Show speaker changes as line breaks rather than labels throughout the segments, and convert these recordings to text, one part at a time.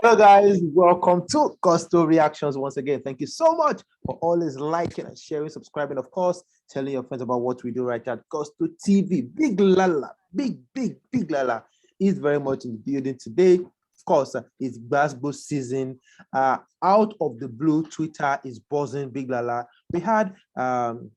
Hello, guys. Welcome to Gusto Reactions once again. Thank you so much for always liking and sharing, subscribing, of course, telling your friends about what we do right at Gusto TV. Big Lala, big Lala is very much in the building today. Of course, it's basketball season. Out of the blue, Twitter is buzzing. Big Lala. We had the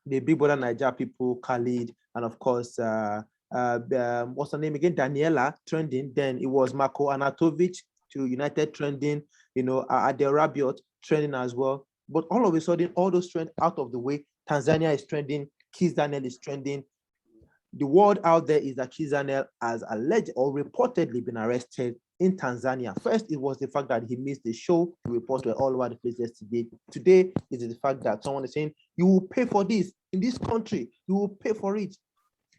Big Brother Niger people, Khalid, and of course, what's her name again? Daniela trending. Then it was Marco Anatovic to United trending, Adel Rabiot trending as well. But all of a sudden, all those trends out of the way, Tanzania is trending, Kizz Daniel is trending. The word out there is that Kizz Daniel has alleged or reportedly been arrested in Tanzania. First, it was the fact that he missed the show. The reports were all over the place yesterday. Today is the fact that someone is saying, you will pay for this in this country. You will pay for it.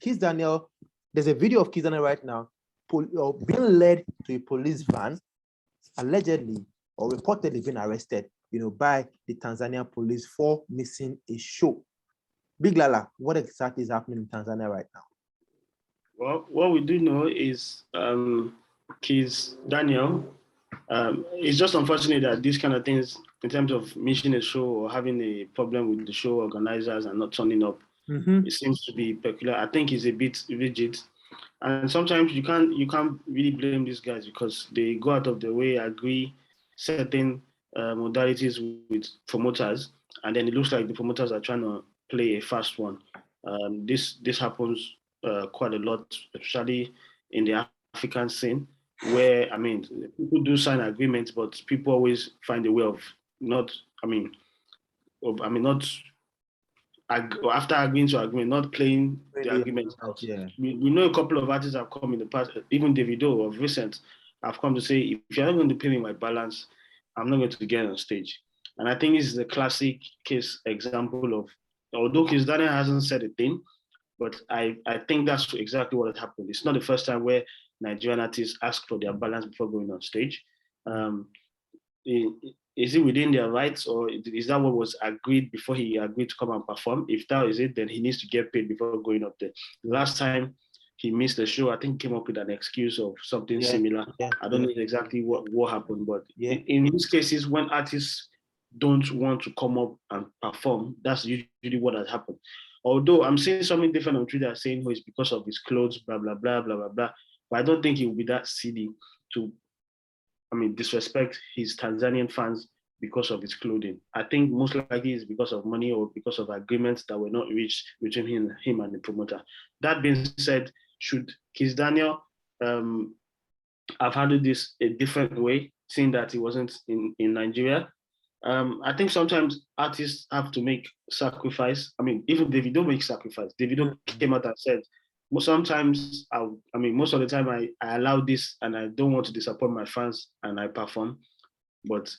Kizz Daniel, there's a video of Kizz Daniel right now being led to a police van, allegedly or reportedly being arrested, by the Tanzanian police for missing a show. Big Lala, what exactly is happening in Tanzania right now?
Well, what we do know is Kizz Daniel. It's just unfortunate that these kind of things, in terms of missing a show or having a problem with the show organizers and not turning up, it seems to be peculiar. I think it's a bit rigid, and sometimes you can't really blame these guys because they go out of their way, agree certain modalities with promoters, and then it looks like the promoters are trying to play a fast one. This happens quite a lot, especially in the African scene, where people do sign agreements, but people always find a way of not, not after agreeing to agreement, not playing the
Really?
agreement out.
Yeah.
We know a couple of artists have come in the past, even Davido of recent, have come to say, if you're not going to pay me my balance, I'm not going to get on stage. And I think this is a classic case example of, although Kizz Daniel hasn't said a thing, but I think that's exactly what had happened. It's not the first time where Nigerian artists ask for their balance before going on stage. Um, is it within their rights, or is that what was agreed before he agreed to come and perform? If that is it, then he needs to get paid before going up there. The last time he missed the show, I think he came up with an excuse of something similar. I don't know exactly what happened, but in these cases, when artists don't want to come up and perform, that's usually what has happened. Although I'm seeing something different on Twitter saying, oh, it's because of his clothes, blah, blah, blah, blah, blah, blah. But I don't think he will be that silly to disrespect his Tanzanian fans because of his clothing. I think most likely it's because of money or because of agreements that were not reached between him and the promoter. That being said, should Kizz Daniel have handled this a different way, seeing that he wasn't in Nigeria? I think sometimes artists have to make sacrifice. Even Davido makes sacrifice. Davido came out and said, sometimes most of the time I allow this and I don't want to disappoint my fans and I perform. But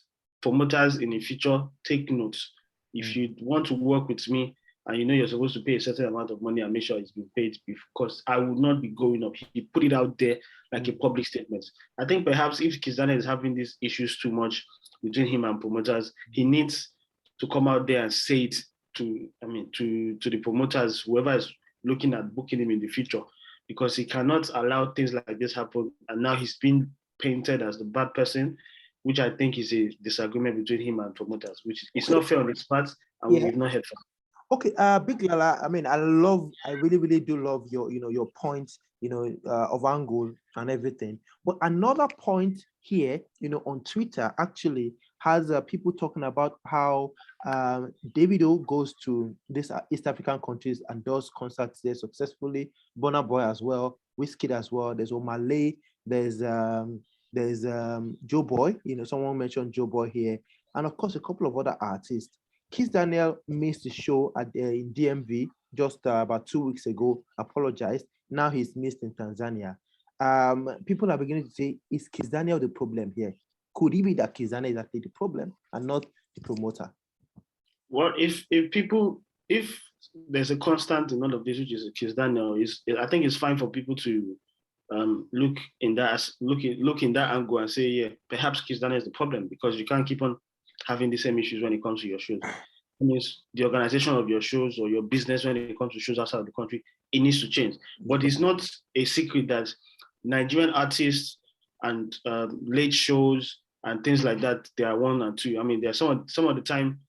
promoters in the future, take notes. If you want to work with me and you know you're supposed to pay a certain amount of money and make sure it's been paid, because I would not be going up. He put it out there like a public statement. I think perhaps if Kizz Daniel is having these issues too much between him and promoters, he needs to come out there and say it to the promoters, whoever is looking at booking him in the future, because he cannot allow things like this happen. And now he's been painted as the bad person, which I think is a disagreement between him and promoters, which is not fair on his part, and we've not heard from him.
Okay, Big Lala. I really do love your points, of angle and everything. But another point here, on Twitter actually has people talking about how Davido goes to these East African countries and does concerts there successfully. Burna Boy as well, Wizkid as well. There's O'Malley. There's Joe Boy. Someone mentioned Joe Boy here, and of course a couple of other artists. Kizz Daniel missed the show in DMV just about 2 weeks ago, apologized. Now he's missed in Tanzania. People are beginning to say, is Kizz Daniel the problem here? Could it be that Kizz Daniel is actually the problem and not the promoter?
Well, if there's a constant in all of this, which is Kizz Daniel, I think it's fine for people to look in that angle and say, yeah, perhaps Kizz Daniel is the problem, because you can't keep on having the same issues when it comes to your shows. It means the organization of your shows or your business when it comes to shows outside of the country, it needs to change. But it's not a secret that Nigerian artists and late shows and things like that. They are 1 and 2. I mean, there are some of the time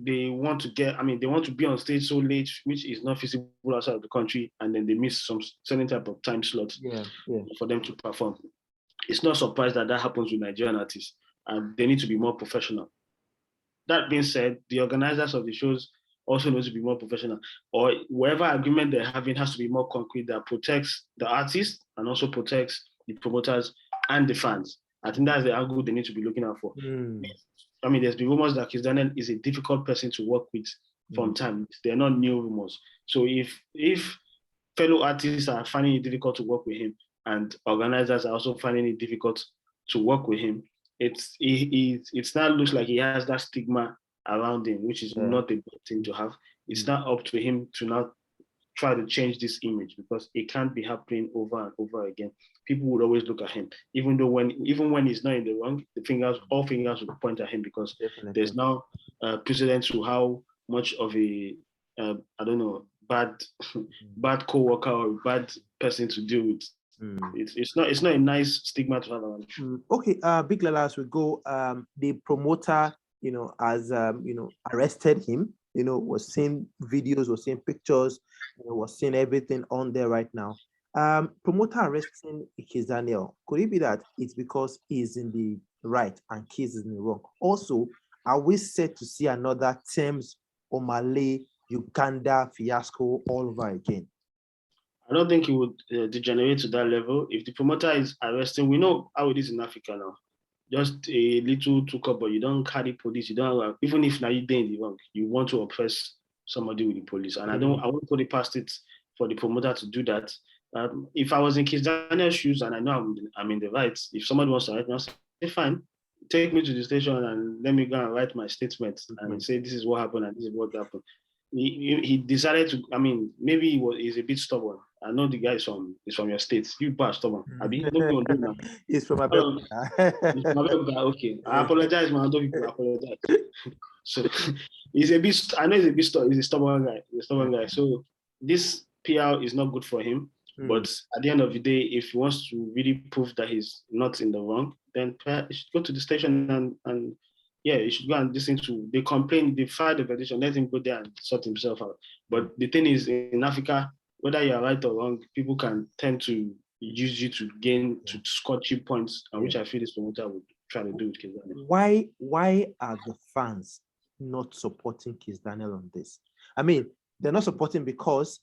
they want to be on stage so late, which is not feasible outside of the country, and then they miss some certain type of time slots for them to perform. It's not surprised that happens with Nigerian artists, and they need to be more professional. That being said, the organizers of the shows also need to be more professional, or whatever agreement they're having has to be more concrete, that protects the artists and also protects the promoters and the fans. I think that's the angle they need to be looking out for. I mean, there's been rumors that Kizz Daniel is a difficult person to work with from time. They're not new rumors. So if fellow artists are finding it difficult to work with him, and organizers are also finding it difficult to work with him, it now looks like he has that stigma around him, which is not a good thing to have. It's not up to him to now try to change this image, because it can't be happening over and over again. People would always look at him, even when he's not in the wrong, all fingers will point at him, because there's now precedent to how much of a bad co-worker or bad person to deal with. It's not a nice stigma to have around.
Okay, Big Lala, as we go, the promoter, has arrested him. Was seeing videos, was seeing pictures, was seeing everything on there right now. Promoter arresting Kizz Daniel, could it be that it's because he's in the right and Kizz is in the wrong? Also, are we set to see another Thames or Malay Uganda fiasco all over again?
I don't think it would degenerate to that level. If the promoter is arresting, we know how it is in Africa now. Just a little took-up, but you don't carry police. You don't, even if now you're in the wrong, you want to oppress somebody with the police. And I won't put it past it for the promoter to do that. If I was in Kizz Daniel's shoes and I know I'm in the right, if somebody wants to write me, I'll say, fine, take me to the station and let me go and write my statement and say this is what happened and this is what happened. He decided to, maybe he's a bit stubborn. I know the guy is from your state. You are stubborn.
He's from America.
Okay. I apologize, man. I don't people apologize. So he's a bit he's a stubborn guy. So this PR is not good for him. But at the end of the day, if he wants to really prove that he's not in the wrong, then he should go to the station and he should go and listen to. They complain, they file the petition, let him go there and sort himself out. But the thing is, in Africa, whether you're right or wrong, people can tend to use you to score cheap points, and which I feel this promoter would try to do with Kizz Daniel.
Why are the fans not supporting Kizz Daniel on this? They're not supporting because,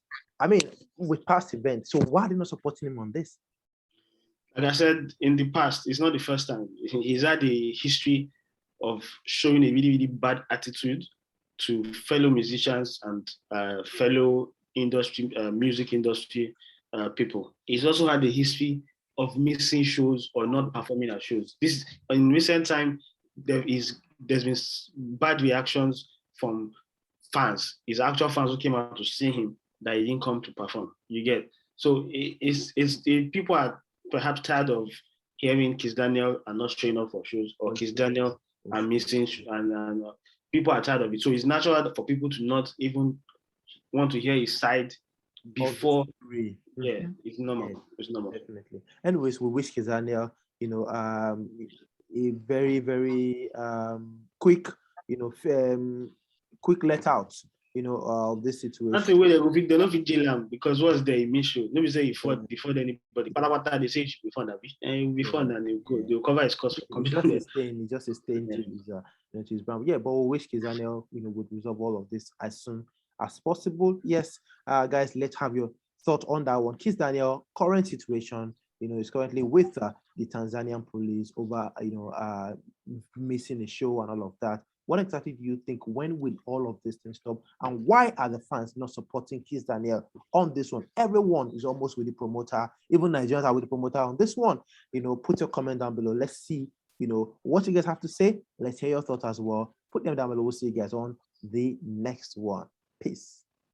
with past events. So why are they not supporting him on this?
Like I said, in the past, it's not the first time. He's had a history of showing a really, really bad attitude to fellow musicians and fellow music industry people. He's also had a history of missing shows or not performing at shows. This in recent time, there's been bad reactions from fans. His actual fans who came out to see him that he didn't come to perform. You get, so people are perhaps tired of hearing Kizz Daniel and not showing up for shows, or Kizz Daniel and missing, and people are tired of it. So it's natural for people to not even want to hear his side before. It's normal. It's normal.
Definitely. Anyways, we wish Kizz Daniel, a very, very quick, quick let out, of this situation.
That's the way they don't fit jail him, because what's the issue? Let me say before anybody. But they say it should be fun, and before then they'll cover his cost for coming.
It's just a stain to his brand. Yeah, but we wish Kizz Daniel, would resolve all of this as soon as possible. Yes, guys, let's have your thought on that one. Kizz Daniel, current situation, is currently with the Tanzanian police over, missing a show and all of that. What exactly do you think? When will all of this thing stop? And why are the fans not supporting Kizz Daniel on this one? Everyone is almost with the promoter. Even Nigerians are with the promoter on this one. Put your comment down below. Let's see, what you guys have to say. Let's hear your thoughts as well. Put them down below. We'll see you guys on the next one. Peace.